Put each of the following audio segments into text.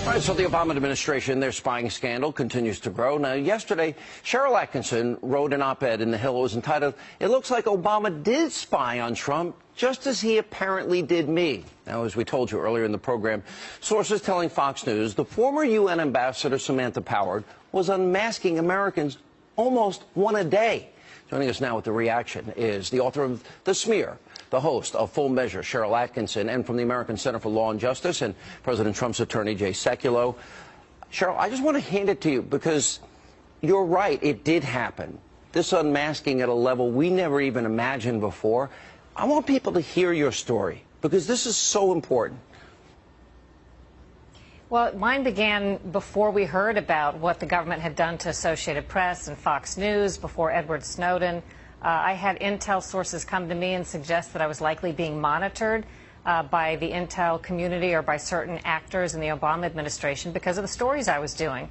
All right, so the Obama administration, their spying scandal continues to grow. Now, yesterday, Sharyl Attkisson wrote an op-ed in The Hill. It was entitled, "It Looks Like Obama Did Spy on Trump, Just as He Apparently Did Me." Now, as we told you earlier in the program, sources telling Fox News the former UN ambassador Samantha Power was unmasking Americans almost one a day. Joining us now with the reaction is the author of The Smear, the host of Full Measure, Sharyl Attkisson, and from the American Center for Law and Justice, and President Trump's attorney, Jay Sekulow. Sharyl, I just want to hand it to you because you're right, it did happen. This unmasking at a level we never even imagined before. I want people to hear your story because this is so important. Well, mine began before we heard about what the government had done to Associated Press and Fox News, before Edward Snowden. I had intel sources come to me and suggest that I was likely being monitored by the intel community or by certain actors in the Obama administration because of the stories I was doing.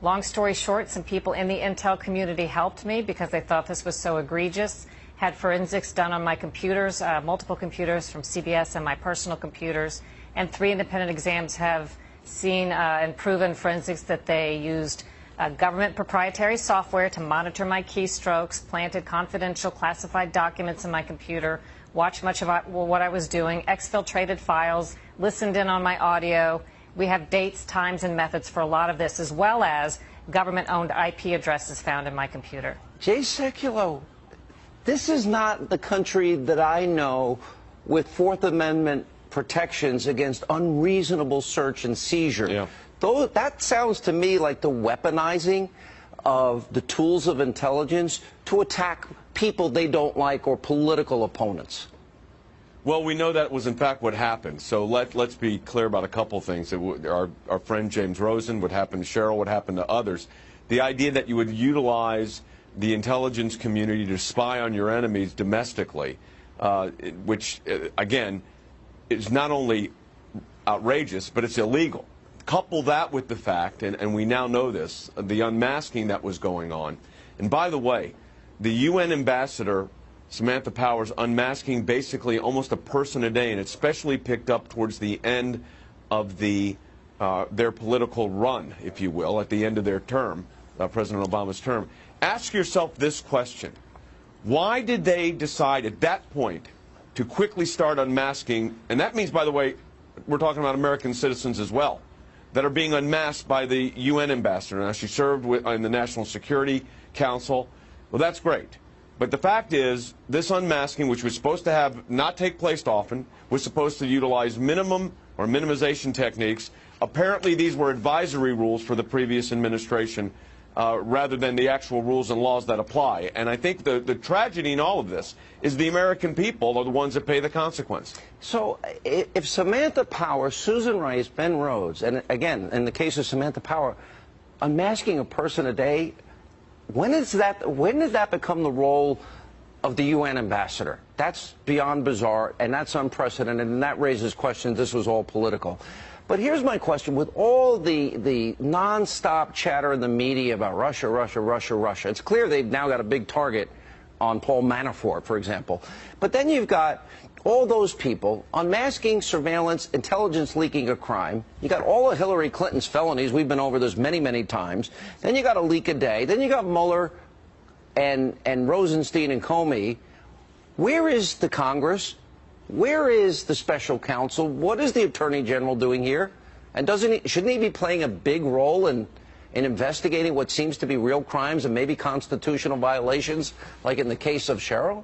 Long story short, some people in the intel community helped me because they thought this was so egregious. Had forensics done on my computers, multiple computers from CBS and my personal computers, and 3 independent exams have seen and proven forensics that they used government proprietary software to monitor my keystrokes, planted confidential classified documents in my computer, watched much of what I was doing, exfiltrated files, listened in on my audio. We have dates, times, and methods for a lot of this, as well as government-owned IP addresses found in my computer. Jay Sekulow, this is not the country that I know with Fourth Amendment protections against unreasonable search and seizure. Yeah. Though that sounds to me like the weaponizing of the tools of intelligence to attack people they don't like or political opponents. Well, we know that was in fact what happened. So let's be clear about a couple things. Our friend James Rosen, what happened to Sharyl, what happened to others. The idea that you would utilize the intelligence community to spy on your enemies domestically, which, again, is not only outrageous, but it's illegal. Couple that with the fact, and we now know this, the unmasking that was going on. And by the way, the UN ambassador, Samantha Powers, unmasking basically almost a person a day, and especially picked up towards the end of their political run, if you will, at the end of their term, President Obama's term. Ask yourself this question. Why did they decide at that point to quickly start unmasking? And that means, by the way, we're talking about American citizens as well, that are being unmasked by the UN ambassador. Now, she served in the National Security Council. Well, that's great. But the fact is, this unmasking, which was supposed to not take place often, was supposed to utilize minimum or minimization techniques. Apparently, these were advisory rules for the previous administration rather than the actual rules and laws that apply. And I think the tragedy in all of this is the American people are the ones that pay the consequence. So if Samantha Power, Susan Rice, Ben Rhodes, and again, in the case of Samantha Power, unmasking a person a day, when did that become the role of the UN ambassador? That's beyond bizarre, and that's unprecedented, and that raises questions. This was all political. But here's my question. With all the nonstop chatter in the media about Russia, Russia, Russia, Russia, it's clear they've now got a big target on Paul Manafort, for example. But then you've got all those people unmasking surveillance, intelligence leaking a crime. You got all of Hillary Clinton's felonies. We've been over this many, many times. Then you got a leak a day. Then you got Mueller and Rosenstein and Comey. Where is the Congress? Where is the special counsel? What is the Attorney General doing here? And shouldn't he be playing a big role in investigating what seems to be real crimes and maybe constitutional violations, like in the case of Sharyl?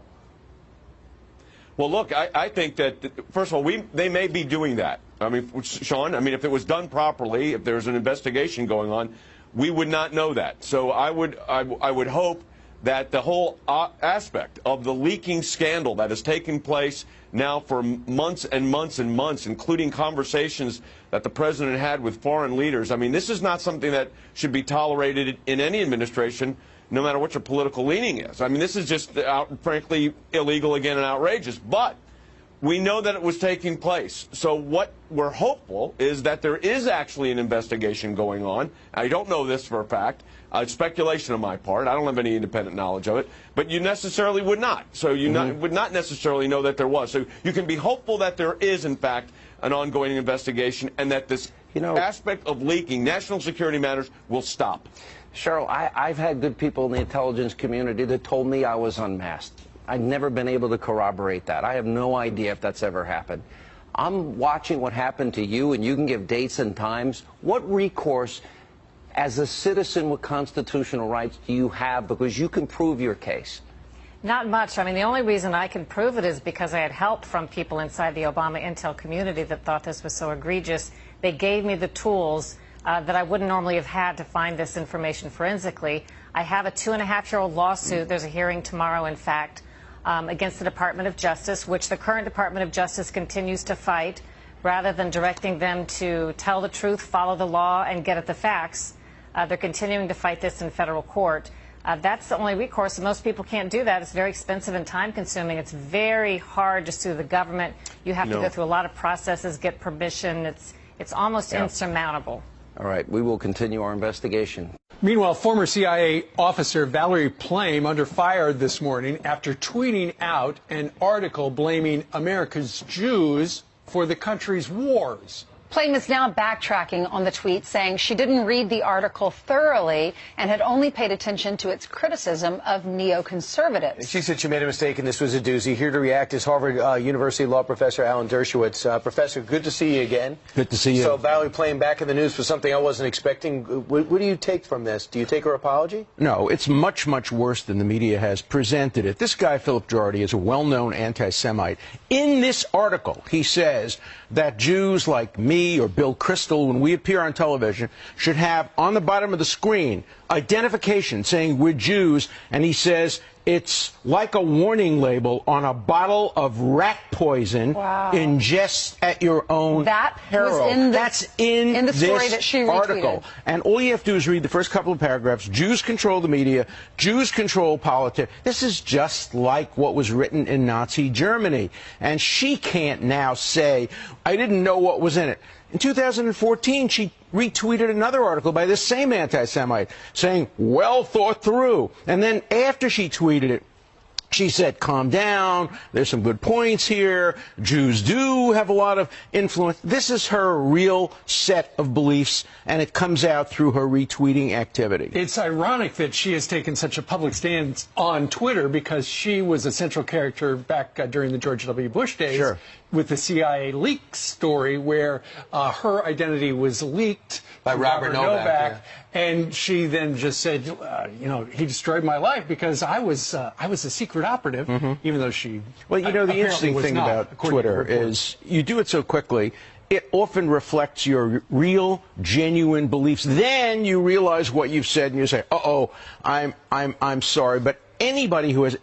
Well, look, I think that, first of all, they may be doing that. I mean, Sean, if it was done properly, if there's an investigation going on, we would not know that. So I would hope that the whole aspect of the leaking scandal that has taken place now for months and months and months, including conversations that the president had with foreign leaders. I mean, this is not something that should be tolerated in any administration, no matter what your political leaning is. I mean, this is just, frankly, illegal again and outrageous. But we know that it was taking place. So what we're hopeful is that there is actually an investigation going on. I don't know this for a fact. It's speculation on my part. I don't have any independent knowledge of it. But you necessarily would not. So you would not necessarily know that there was. So you can be hopeful that there is, in fact, an ongoing investigation and that this aspect of leaking national security matters will stop. Cheryl, I've had good people in the intelligence community that told me I was unmasked. I've never been able to corroborate that. I have no idea if that's ever happened. I'm watching what happened to you, and you can give dates and times. What recourse, as a citizen with constitutional rights, do you have? Because you can prove your case. Not much. I mean, the only reason I can prove it is because I had help from people inside the Obama intel community that thought this was so egregious. They gave me the tools that I wouldn't normally have had to find this information forensically. I have a 2.5-year-old lawsuit. There's a hearing tomorrow, in fact, against the Department of Justice, which the current Department of Justice continues to fight. Rather than directing them to tell the truth, follow the law, and get at the facts, they're continuing to fight this in federal court. That's the only recourse, and most people can't do that. It's very expensive and time-consuming. It's very hard to sue the government. You have to go through a lot of processes, get permission. It's almost insurmountable. All right, we will continue our investigation. Meanwhile, former CIA officer Valerie Plame under fire this morning after tweeting out an article blaming America's Jews for the country's wars. Plame is now backtracking on the tweet, saying she didn't read the article thoroughly and had only paid attention to its criticism of neoconservatives. She said she made a mistake and this was a doozy. Here to react is Harvard University law professor Alan Dershowitz. Professor, good to see you again. Good to see you. So Valerie Plame back in the news for something I wasn't expecting. What do you take from this? Do you take her apology? No, it's much, much worse than the media has presented it. This guy, Philip Girardi, is a well-known anti-Semite. In this article, he says that Jews like me or Bill Kristol, when we appear on television, should have on the bottom of the screen identification saying we're Jews, and he says it's like a warning label on a bottle of rat poison. Wow. Ingest at your own peril. Was in That's in the story this that she article. retweeted. And all you have to do is read the first couple of paragraphs. Jews control the media. Jews control politics. This is just like what was written in Nazi Germany. And she can't now say, I didn't know what was in it. In 2014, she retweeted another article by this same anti-Semite saying, well thought through. And then after she tweeted it, she said, calm down, there's some good points here, Jews do have a lot of influence. This is her real set of beliefs, and it comes out through her retweeting activity. It's ironic that she has taken such a public stance on Twitter because she was a central character back during the George W. Bush days. Sure. With the CIA leak story where her identity was leaked by Robert Novak. Yeah. And she then just said, you know, he destroyed my life because I was a secret operative, even though she. Well, you know, the interesting thing about Twitter is you do it so quickly. It often reflects your real, genuine beliefs. Then you realize what you've said, and you say, "Uh-oh, I'm sorry." But anybody who has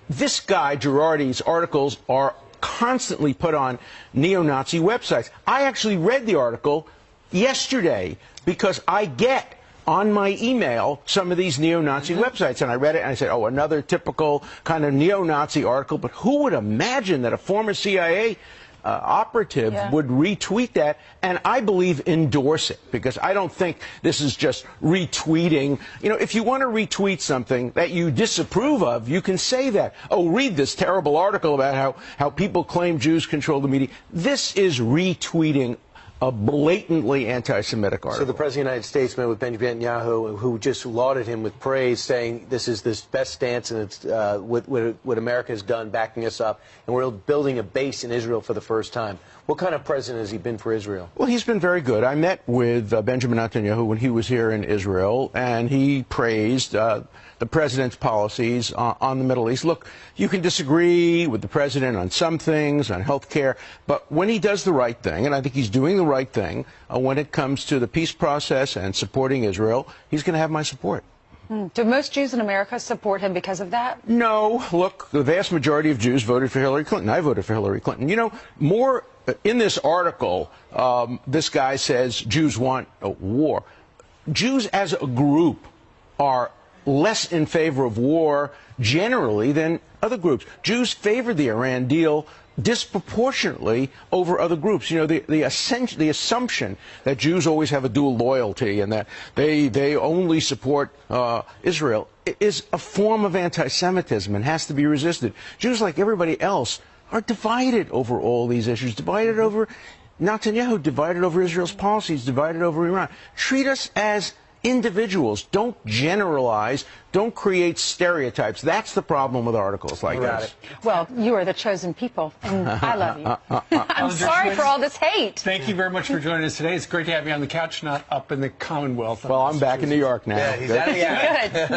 this guy Girardi's articles are constantly put on neo-Nazi websites. I actually read the article yesterday because I get on my email some of these neo-Nazi websites, and I read it and I said, oh, another typical kind of neo-Nazi article. But who would imagine that a former CIA operative would retweet that, and I believe endorse it, because I don't think this is just retweeting. You know, if you want to retweet something that you disapprove of, you can say that. Oh, read this terrible article about how people claim Jews control the media. This is retweeting a blatantly anti-Semitic article. So the President of the United States met with Benjamin Netanyahu, who just lauded him with praise, saying this is the best stance, and it's what America has done, backing us up, and we're building a base in Israel for the first time. What kind of president has he been for Israel? Well, he's been very good. I met with Benjamin Netanyahu when he was here in Israel, and he praised the president's policies on the Middle East. Look, you can disagree with the president on some things, on health care, but when he does the right thing, and I think he's doing the right thing when it comes to the peace process and supporting Israel, he's going to have my support. Do most Jews in America support him because of that? No. Look, the vast majority of Jews voted for Hillary Clinton. I voted for Hillary Clinton. You know, more in this article, this guy says Jews want a war. Jews as a group are less in favor of war generally than other groups. Jews favored the Iran deal disproportionately over other groups. You know, the assumption that Jews always have a dual loyalty and that they only support Israel is a form of anti-Semitism and has to be resisted. Jews, like everybody else, are divided over all these issues, divided over Netanyahu divided over Israel's policies, divided over Iran. Treat us as individuals. Don't generalize. Don't create stereotypes. That's the problem with articles like this. Well, you are the chosen people, and I love you. I'm sorry for all this hate. Thank you very much for joining us today. It's great to have you on the couch, not up in the Commonwealth. Well, I'm back in New York now. Yeah, he's out of the